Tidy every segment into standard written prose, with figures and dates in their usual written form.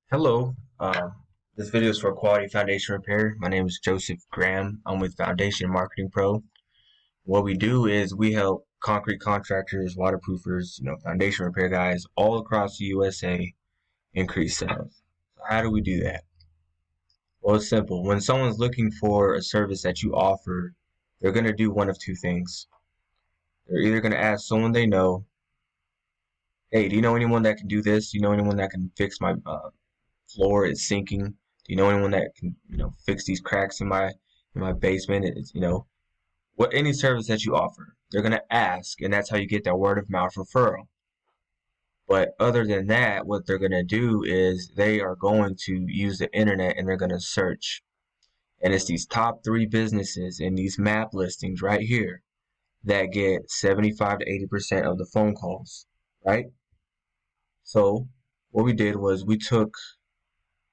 Hello, this video is for Quality Foundation Repair. My name is Joseph Graham. I'm with Foundation Marketing Pro. What we do is we help concrete contractors, waterproofers, foundation repair guys all across the USA increase sales. So how do we do that? Well, it's simple. When someone's looking for a service that you offer, they're going to do one of two things. They're either going to ask someone they know, hey, do you know anyone that can do this? Do you know anyone that can fix my floor is sinking? Do you know anyone that can, fix these cracks in my basement? It's, what any service that you offer, they're gonna ask, and that's how you get that word of mouth referral. But other than that, what they're gonna do is they are going to use the internet and they're gonna search. And it's these top 3 businesses in these map listings right here that get 75 to 80% of the phone calls, right? So what we did was we took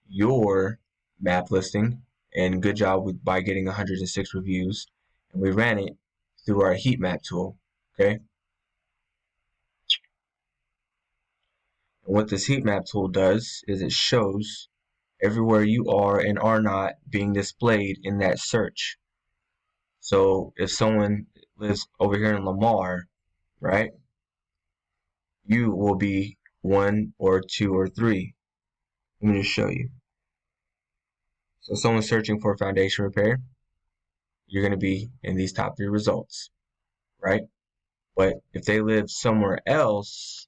your map listing, and good job by getting 106 reviews, and we ran it through our heat map tool. Okay, and what this heat map tool does is it shows everywhere you are and are not being displayed in that search. So if someone lives over here in Lamar, right, you will be 1 or 2 or 3. Let me just show you. So someone's searching for foundation repair, you're going to be in these top 3 results, right? But if they live somewhere else,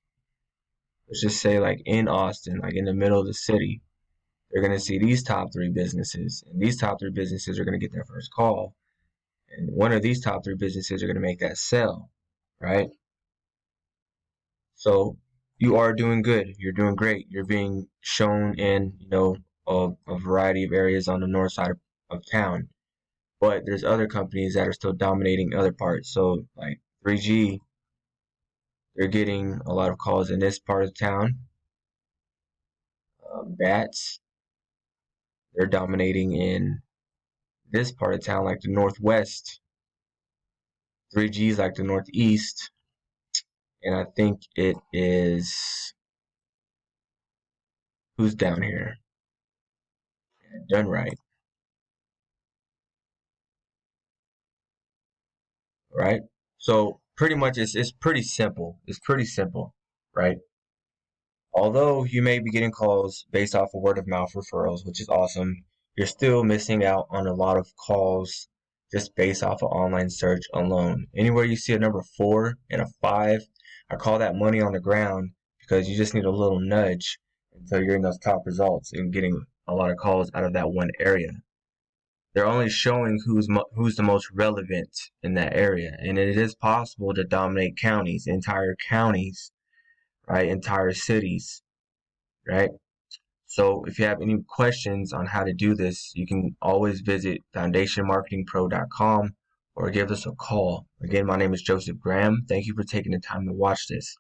let's just say like in Austin, like in the middle of the city, they're going to see these top 3 businesses, and these top 3 businesses are going to get their first call, and one of these top 3 businesses are going to make that sell, right? So you are doing good. You're doing great. You're being shown in, a variety of areas on the north side of town. But there's other companies that are still dominating other parts. So like 3G, they're getting a lot of calls in this part of town. Bats, they're dominating in this part of town, like the northwest. 3G's like the northeast, and I think it is who's down here. Done right, right? So pretty much it's pretty simple. It's pretty simple, right? Although you may be getting calls based off of word of mouth referrals, which is awesome, you're still missing out on a lot of calls just based off of online search alone. Anywhere you see a number 4 and a 5, I call that money on the ground, because you just need a little nudge until you're in those top results and getting a lot of calls out of that one area. They're only showing who's the most relevant in that area, and it is possible to dominate counties, entire counties, right? Entire cities, right? So if you have any questions on how to do this, you can always visit foundationmarketingpro.com or give us a call. Again, my name is Joseph Graham. Thank you for taking the time to watch this.